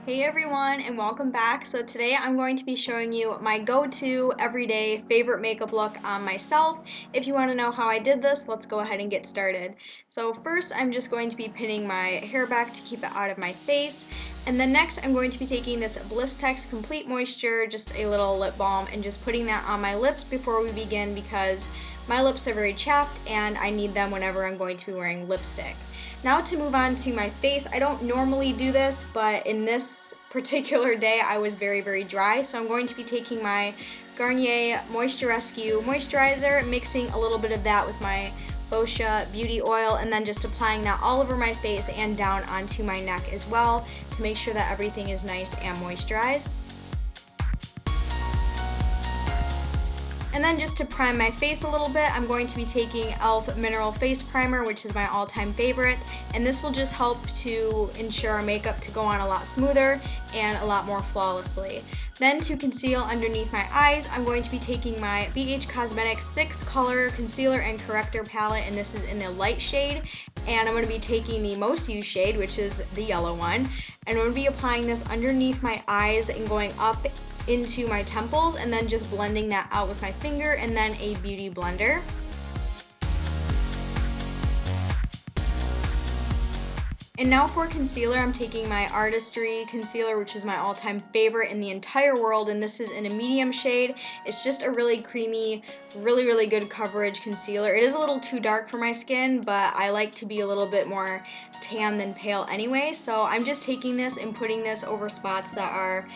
Hey everyone, and welcome back. So today I'm going to be showing you my go-to everyday favorite makeup look on myself. If you want to know how I did this, let's go ahead and get started. So first I'm just going to be pinning my hair back to keep it out of my face. And then next I'm going to be taking this Blistex Complete Moisture, just a little lip balm, and just putting that on my lips before we begin because my lips are very chapped and I need them whenever I'm going to be wearing lipstick. Now to move on to my face, I don't normally do this, but in this particular day I was very dry, so I'm going to be taking my Garnier Moisture Rescue Moisturizer, mixing a little bit of that with my Boscia Beauty Oil, and then just applying that all over my face and down onto my neck as well to make sure that everything is nice and moisturized. And then just to prime my face a little bit, I'm going to be taking e.l.f. Mineral Face Primer, which is my all-time favorite, and this will just help to ensure our makeup to go on a lot smoother and a lot more flawlessly. Then to conceal underneath my eyes, I'm going to be taking my BH Cosmetics 6 Color Concealer and Corrector Palette, and this is in the light shade, and I'm going to be taking the most used shade, which is the yellow one, and I'm going to be applying this underneath my eyes and going up into my temples, and then just blending that out with my finger and then a beauty blender. And now for concealer, I'm taking my Artistry Concealer, which is my all-time favorite in the entire world, and this is in a medium shade. It's just a really creamy, really good coverage concealer. It is a little too dark for my skin, but I like to be a little bit more tan than pale anyway, so I'm just taking this and putting this over spots that are,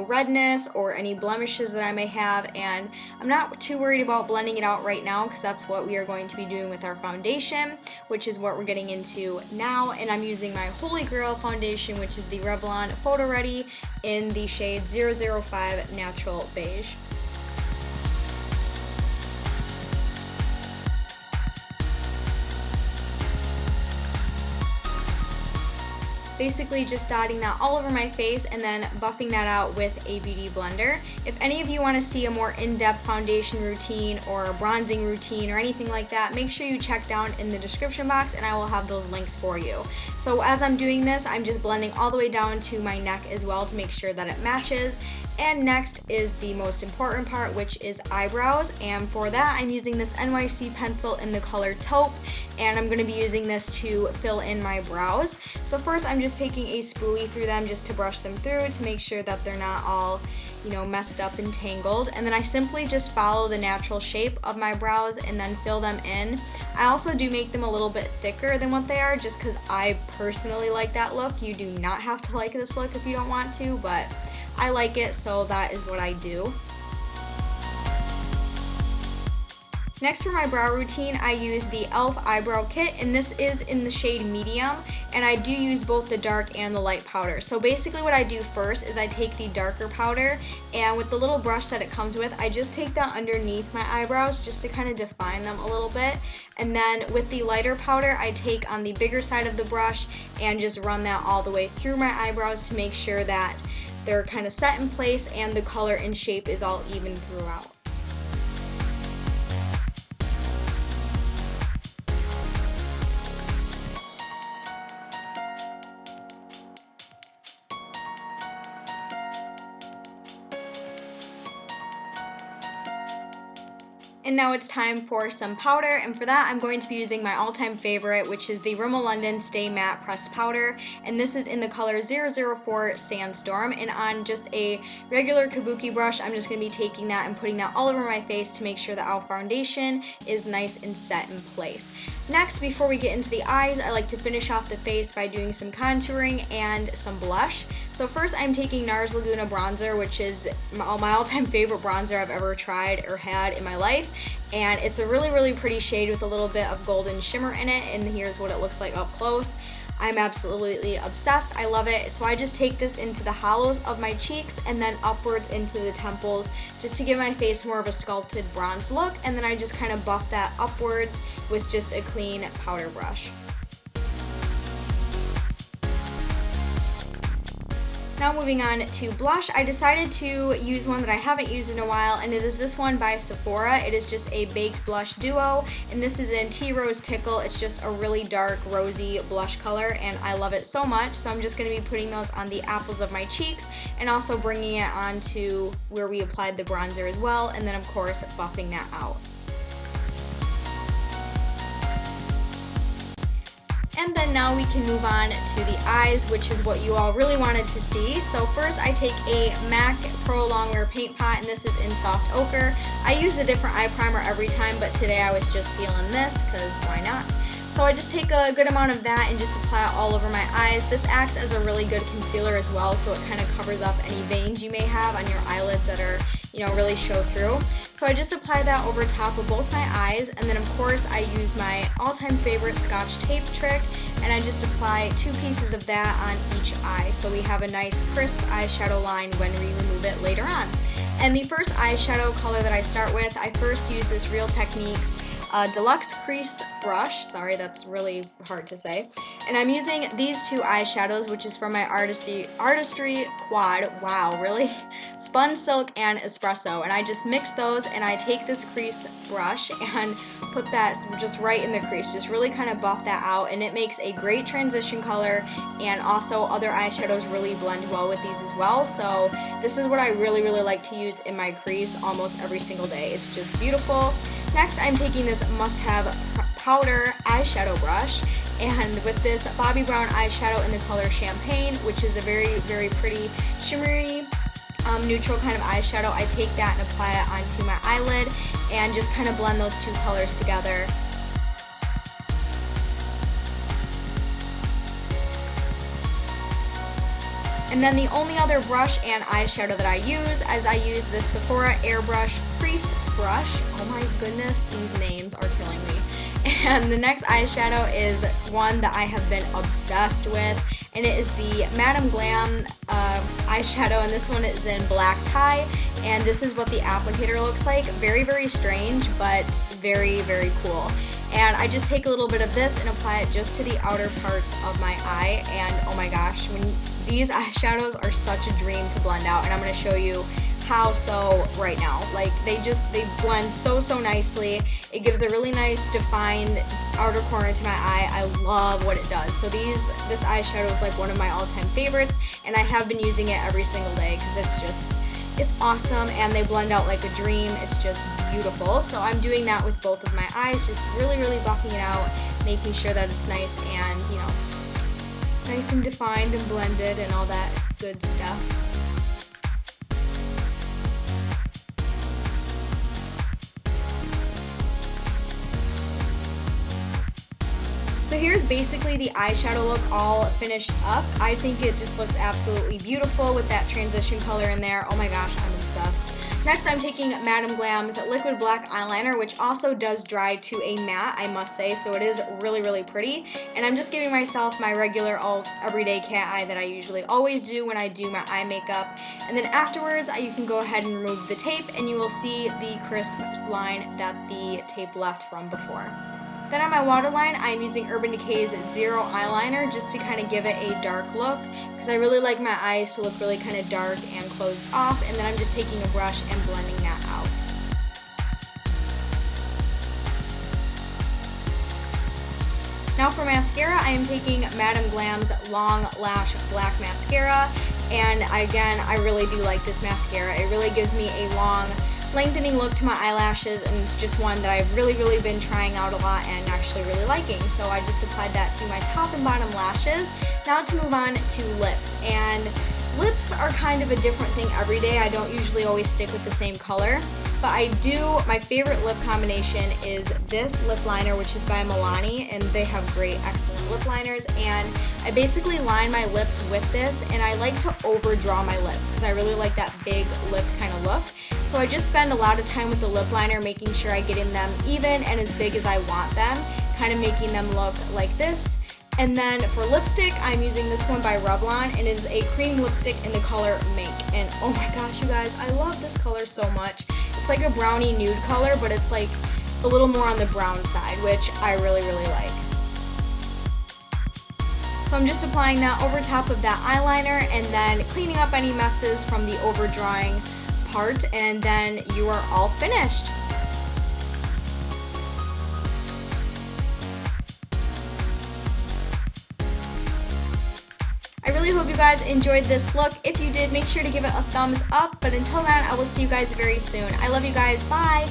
redness or any blemishes that I may have, and I'm not too worried about blending it out right now because that's what we are going to be doing with our foundation, which is what we're getting into now. And I'm using my Holy Grail foundation, which is the Revlon Photo Ready in the shade 005 Natural Beige. Basically just dotting that all over my face and then buffing that out with a beauty blender. If any of you want to see a more in-depth foundation routine or a bronzing routine or anything like that, make sure you check down in the description box and I will have those links for you. So as I'm doing this, I'm just blending all the way down to my neck as well to make sure that it matches. And next is the most important part, which is eyebrows, and for that I'm using this NYC pencil in the color taupe, and I'm going to be using this to fill in my brows. So first I'm just taking a spoolie through them just to brush them through to make sure that they're not all messed up and tangled, and then I simply just follow the natural shape of my brows and then fill them in. I also do make them a little bit thicker than what they are just because I personally like that look. You do not have to like this look if you don't want to, but I like it, so that is what I do. Next for my brow routine, I use the e.l.f. Eyebrow Kit, and this is in the shade medium, and I do use both the dark and the light powder. So basically what I do first is I take the darker powder, and with the little brush that it comes with, I just take that underneath my eyebrows just to kind of define them a little bit. And then with the lighter powder, I take on the bigger side of the brush and just run that all the way through my eyebrows to make sure that they're kind of set in place and the color and shape is all even throughout. And now it's time for some powder, and for that I'm going to be using my all-time favorite, which is the Rimmel London Stay Matte Pressed Powder, and this is in the color 004 Sandstorm. And on just a regular kabuki brush, I'm just going to be taking that and putting that all over my face to make sure that our foundation is nice and set in place. Next, before we get into the eyes, I like to finish off the face by doing some contouring and some blush. So first I'm taking NARS Laguna Bronzer, which is my all-time favorite bronzer I've ever tried or had in my life. And it's a really pretty shade with a little bit of golden shimmer in it, and here's what it looks like up close. I'm absolutely obsessed. I love it. So I just take this into the hollows of my cheeks and then upwards into the temples just to give my face more of a sculpted bronze look, and then I just kind of buff that upwards with just a clean powder brush. Now moving on to blush, I decided to use one that I haven't used in a while, and it is this one by Sephora. It is just a baked blush duo, and this is in Tea Rose Tickle. It's just a really dark rosy blush color, and I love it so much. So I'm just going to be putting those on the apples of my cheeks, and also bringing it onto where we applied the bronzer as well, and then of course buffing that out. And then now we can move on to the eyes, which is what you all really wanted to see. So first I take a MAC Pro Longwear paint pot, and this is in Soft Ochre. I use a different eye primer every time, but today I was just feeling this, because why not? So I just take a good amount of that and just apply it all over my eyes. This acts as a really good concealer as well, so it kind of covers up any veins you may have on your eyelids that are, you know, really show through. So I just apply that over top of both my eyes, and then of course I use my all-time favorite Scotch tape trick, and I just apply 2 pieces of that on each eye, so we have a nice crisp eyeshadow line when we remove it later on. And the first eyeshadow color that I start with, I first use this Real Techniques Deluxe Crease brush. Sorry, that's really hard to say. And I'm using these 2 eyeshadows, which is from my Artistry Quad. Wow, really? Spun Silk and Espresso. And I just mix those, and I take this crease brush and put that just right in the crease. Just really kind of buff that out, and it makes a great transition color, and also other eyeshadows really blend well with these as well. So this is what I really like to use in my crease almost every single day. It's just beautiful. Next, I'm taking this must-have powder eyeshadow brush, and with this Bobbi Brown eyeshadow in the color Champagne, which is a very pretty shimmery neutral kind of eyeshadow, I take that and apply it onto my eyelid and just kind of blend those 2 colors together. And then the only other brush and eyeshadow that I use this Sephora Airbrush Crease brush. Oh my goodness, these names are killing me. And the next eyeshadow is one that I have been obsessed with, and it is the Madam Glam eyeshadow, and this one is in Black Tie, and this is what the applicator looks like. Very strange, but very cool. And I just take a little bit of this and apply it just to the outer parts of my eye, and oh my gosh, these eyeshadows are such a dream to blend out, and I'm going to show you how so right now. Like they blend so nicely. It gives a really nice defined outer corner to my eye. I love what it does. So this eyeshadow is like one of my all-time favorites, and I have been using it every single day because it's awesome, and they blend out like a dream. It's just beautiful. So I'm doing that with both of my eyes, just really buffing it out, making sure that it's nice and, you know, nice and defined and blended and all that good stuff. So here's basically the eyeshadow look all finished up. I think it just looks absolutely beautiful with that transition color in there. Oh my gosh, I'm obsessed. Next, I'm taking Madam Glam's Liquid Black Eyeliner, which also does dry to a matte, I must say, so it is really pretty. And I'm just giving myself my regular everyday cat eye that I usually always do when I do my eye makeup. And then afterwards, you can go ahead and remove the tape, and you will see the crisp line that the tape left from before. Then on my waterline, I'm using Urban Decay's Zero Eyeliner just to kind of give it a dark look, because I really like my eyes to look really kind of dark and closed off, and then I'm just taking a brush and blending that out. Now for mascara, I am taking Madam Glam's Long Lash Black Mascara, and again, I really do like this mascara. It really gives me a long, lengthening look to my eyelashes, and it's just one that I've really been trying out a lot and actually really liking. So I just applied that to my top and bottom lashes. Now to move on to lips, and lips are kind of a different thing every day. I don't usually always stick with the same color, but I do. My favorite lip combination is this lip liner, which is by Milani, and they have great, excellent lip liners. And I basically line my lips with this, and I like to overdraw my lips because I really like that big lipped kind of look. So I just spend a lot of time with the lip liner, making sure I get in them even and as big as I want them, kind of making them look like this. And then for lipstick, I'm using this one by Revlon, and it is a cream lipstick in the color Mink. And oh my gosh, you guys, I love this color so much. It's like a brownie nude color, but it's like a little more on the brown side, which I really like. So I'm just applying that over top of that eyeliner and then cleaning up any messes from the overdrawing part, and then you are all finished. I really hope you guys enjoyed this look. If you did, make sure to give it a thumbs up. But until then, I will see you guys very soon. I love you guys. Bye!